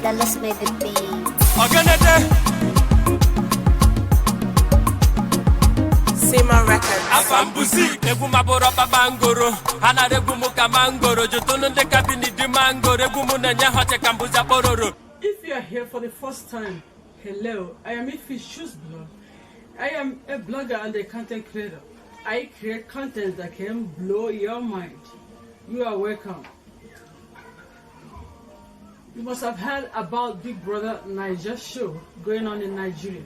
Dallas made the beat. Sima Records. Afambuzi, egumaboro babangoro. Anaregumuka mangoro. Jotununde kabini di mangoro. Regumunanya hoche kambuza pororo. If you are here for the first time, hello, I am Ifi Shoes Blog. I am a blogger and a content creator. I create content that can blow your mind. You are welcome. You must have heard about Big Brother Naija show going on in Nigeria.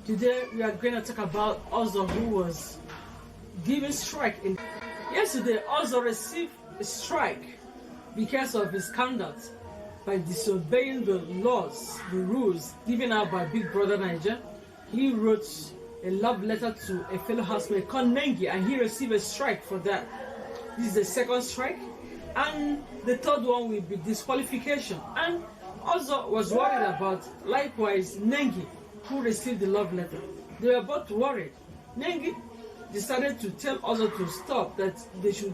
Today we are going to talk about Ozo, who was given strike. Yesterday, Ozo received a strike because of his conduct by disobeying the laws, the rules given out by Big Brother Naija. He wrote a love letter to a fellow housemate called Nengi, and he received a strike for that. This is the second strike, and the third one will be disqualification. And Ozo was worried about, likewise, Nengi, who received the love letter. They were both worried. Nengi decided to tell Ozo to stop, that they should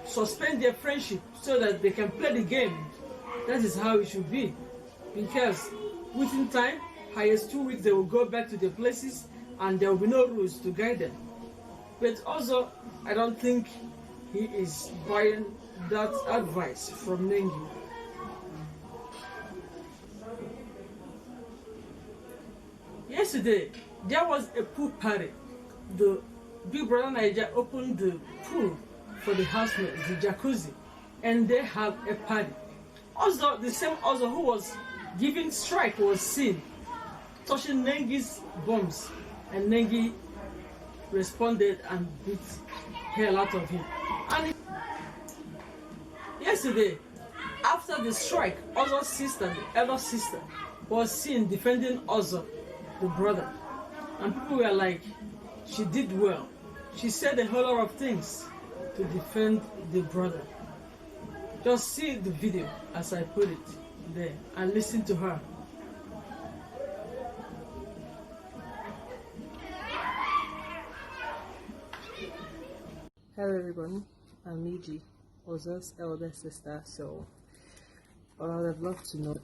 suspend their friendship so that they can play the game. That is how it should be. Because within time, highest 2 weeks, they will go back to their places and there will be no rules to guide them. But also, I don't think he is buying that advice from Nengi. Yesterday, there was a pool party. The Big Brother Naija opened the pool for the housemates, the jacuzzi, and they had a party. Also, the same Ozo who was giving strike was seen touching Nengi's bums, and Nengi responded and beat hell out of him. And yesterday, after the strike, Ozo's sister, the elder sister, was seen defending Ozo, the brother, and people were like, she did well. She said a whole lot of things to defend the brother. Just see the video as I put it there and listen to her. Hello everyone, I'm Nengi, Ozo's elder sister. So I would have loved to not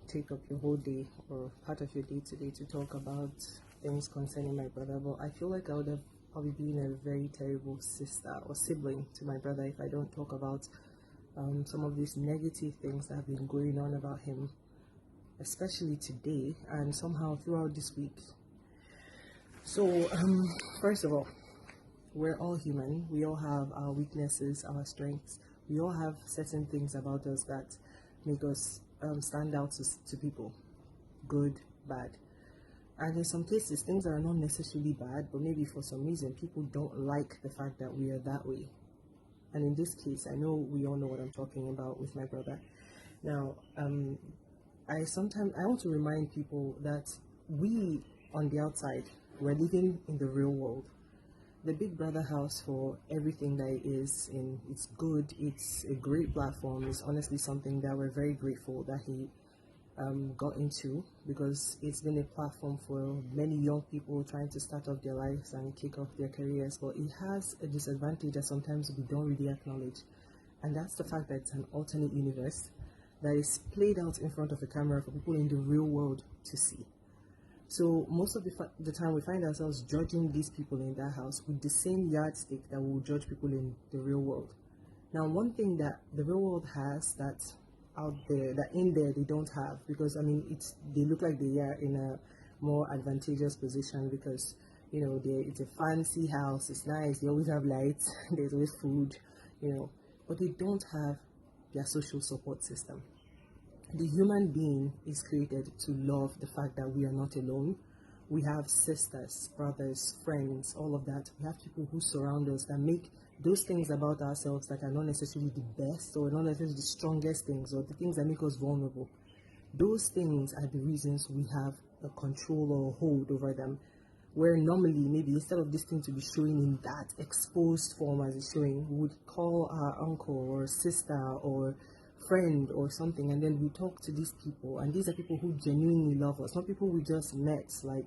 take up your whole day or part of your day today to talk about things concerning my brother, but I feel like I would have probably been a very terrible sister or sibling to my brother if I don't talk about some of these negative things that have been going on about him, especially today and somehow throughout this week. So first of all, we're all human. We all have our weaknesses, our strengths. We all have certain things about us that make us stand out to people, good, bad. And in some cases, things are not necessarily bad, but maybe for some reason, people don't like the fact that we are that way. And in this case, I know we all know what I'm talking about with my brother. Now, I want to remind people that we, on the outside, we're living in the real world. The Big Brother house, for everything that it is, it's good, it's a great platform. It's honestly something that we're very grateful that he got into, because it's been a platform for many young people trying to start off their lives and kick off their careers. But it has a disadvantage that sometimes we don't really acknowledge, and that's the fact that it's an alternate universe that is played out in front of a camera for people in the real world to see. So most of the time we find ourselves judging these people in that house with the same yardstick that we will judge people in the real world. Now, one thing that the real world has that's out there, that in there they don't have, because I mean, they look like they are in a more advantageous position because, you know, it's a fancy house, it's nice, they always have lights, there's always food, you know, but they don't have their social support system. The human being is created to love the fact that we are not alone. We have sisters, brothers, friends, all of that. We have people who surround us that make those things about ourselves that are not necessarily the best or not necessarily the strongest things or the things that make us vulnerable. Those things are the reasons we have a control or a hold over them. Where normally, maybe instead of this thing to be showing in that exposed form as it's showing, we would call our uncle or sister or friend or something, and then we talk to these people, and these are people who genuinely love us, not people we just met like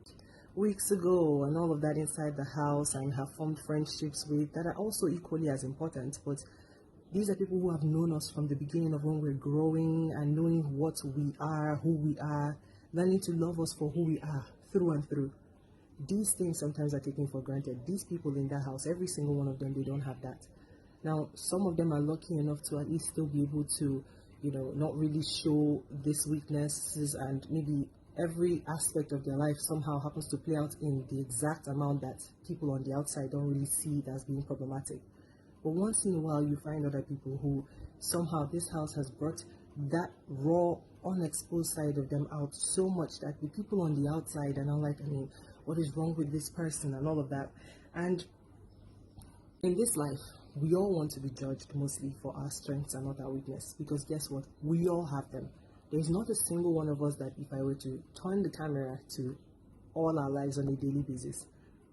weeks ago and all of that inside the house and have formed friendships with that are also equally as important. But These are people who have known us from the beginning of when we're growing and knowing what we are, who we are, learning to love us for who we are through and through. These things sometimes are taken for granted. These people in that house, every single one of them, they don't have that. Now, some of them are lucky enough to at least still be able to, not really show these weaknesses, and maybe every aspect of their life somehow happens to play out in the exact amount that people on the outside don't really see it as being problematic. But once in a while, you find other people who somehow this house has brought that raw, unexposed side of them out so much that the people on the outside are now like, what is wrong with this person and all of that. And in this life, we all want to be judged mostly for our strengths and not our weakness, because guess what? We all have them. There's not a single one of us that if I were to turn the camera to all our lives on a daily basis,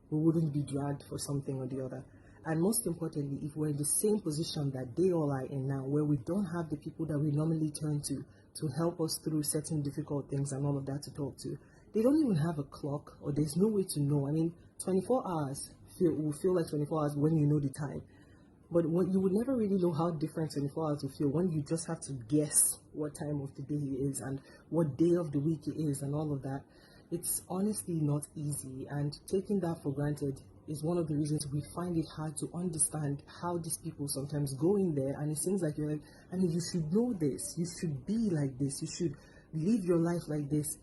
we wouldn't be dragged for something or the other. And most importantly, if we're in the same position that they all are in now, where we don't have the people that we normally turn to help us through certain difficult things and all of that to talk to, they don't even have a clock, or there's no way to know. 24 hours will feel like 24 hours when you know the time. But you would never really know how different 24 hours will feel when you just have to guess what time of the day it is and what day of the week it is and all of that. It's honestly not easy, and taking that for granted is one of the reasons we find it hard to understand how these people sometimes go in there, and it seems like you're like, you should know this, you should be like this, you should live your life like this.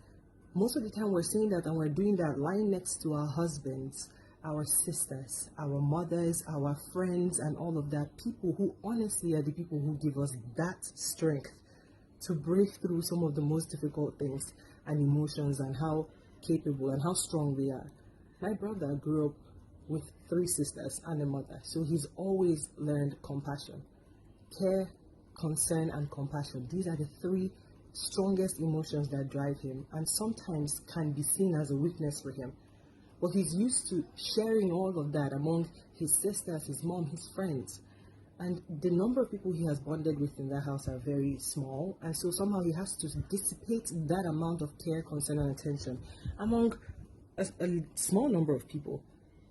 Most of the time we're saying that, and we're doing that lying next to our husbands, our sisters, our mothers, our friends, and all of that. People who honestly are the people who give us that strength to break through some of the most difficult things and emotions, and how capable and how strong we are. My brother grew up with 3 sisters and a mother, so he's always learned compassion. Care, concern, and compassion. These are the 3 strongest emotions that drive him, and sometimes can be seen as a weakness for him. But he's used to sharing all of that among his sisters, his mom, his friends. And the number of people he has bonded with in that house are very small, and so somehow he has to dissipate that amount of care, concern, and attention among a small number of people.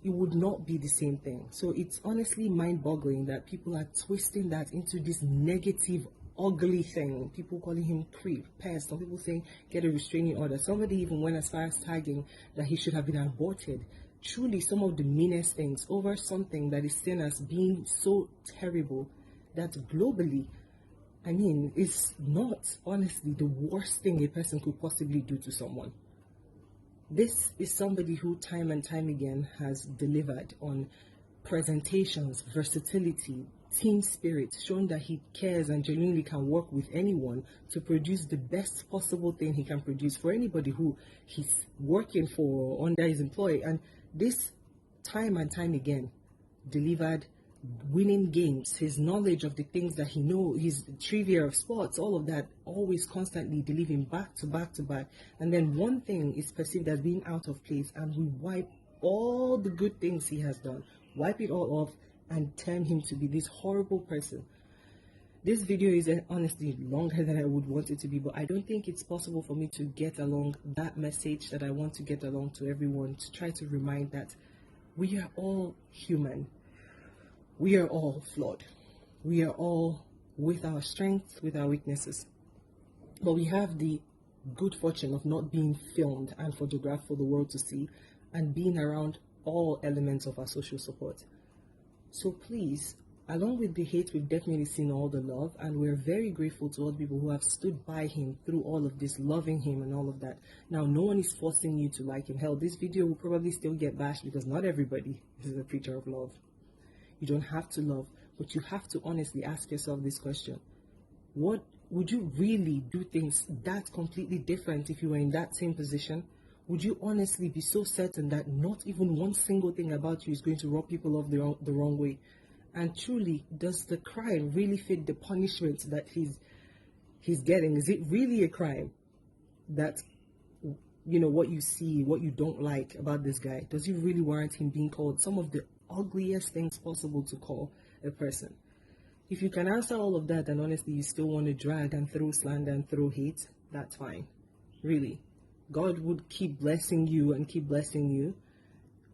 It would not be the same thing. So it's honestly mind-boggling that people are twisting that into this negative, ugly thing. People calling him creep, pest. Some people saying get a restraining order. Somebody even went as far as tagging that he should have been aborted. Truly some of the meanest things over something that is seen as being so terrible that globally, it's not honestly the worst thing a person could possibly do to someone. This is somebody who time and time again has delivered on presentations, versatility, team spirit, showing that he cares and genuinely can work with anyone to produce the best possible thing he can produce for anybody who he's working for or under his employ. And this time and time again delivered winning games. His knowledge of the things that he knows, his trivia of sports, all of that, always constantly delivering back to back to back. And then one thing is perceived as being out of place, and we wipe all the good things he has done, wipe it all off, and turn him to be this horrible person. This video is honestly longer than I would want it to be, but I don't think it's possible for me to get along that message that I want to get along to everyone, to try to remind that we are all human. We are all flawed. We are all with our strengths, with our weaknesses. But we have the good fortune of not being filmed and photographed for the world to see, and being around all elements of our social support. So please, along with the hate, we've definitely seen all the love, and we're very grateful to all the people who have stood by him through all of this, loving him and all of that. Now, no one is forcing you to like him. Hell, this video will probably still get bashed because not everybody is a preacher of love. You don't have to love, but you have to honestly ask yourself this question. What would you really do things that completely different if you were in that same position? Would you honestly be so certain that not even one single thing about you is going to rub people off the wrong way? And truly, does the crime really fit the punishment that he's getting? Is it really a crime that, what you see, what you don't like about this guy? Does it really warrant him being called some of the ugliest things possible to call a person? If you can answer all of that, and honestly you still want to drag and throw slander and throw hate, that's fine. Really, God would keep blessing you and keep blessing you,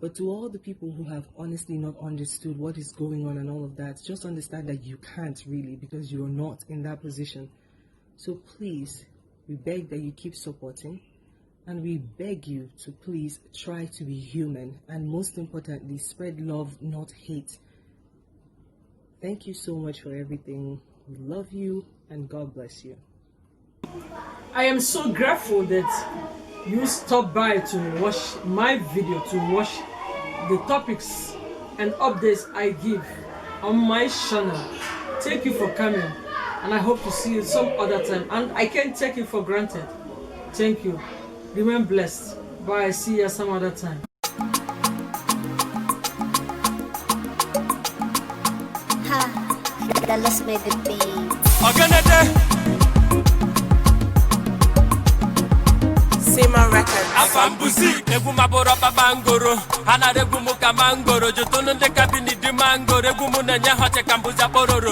But to all the people who have honestly not understood what is going on and all of that, just understand that you can't really, because you're not in that position. So please, we beg that you keep supporting, and we beg you to please try to be human, and most importantly, spread love, not hate. Thank you so much for everything. We love you, and God bless you. I am so grateful that you stopped by to watch my video, to watch the topics and updates I give on my channel. Thank you for coming, and I hope to see you some other time, and I can't take it for granted. Thank you. Remain blessed. Bye. See you some other time. Dallas made the beat. Sima Records. Afambuzi, egu maboro babangoro. Ana regu muka mangoro. Jotunu de kabini di mangoro. Egu munanya hoche kambuza bororo.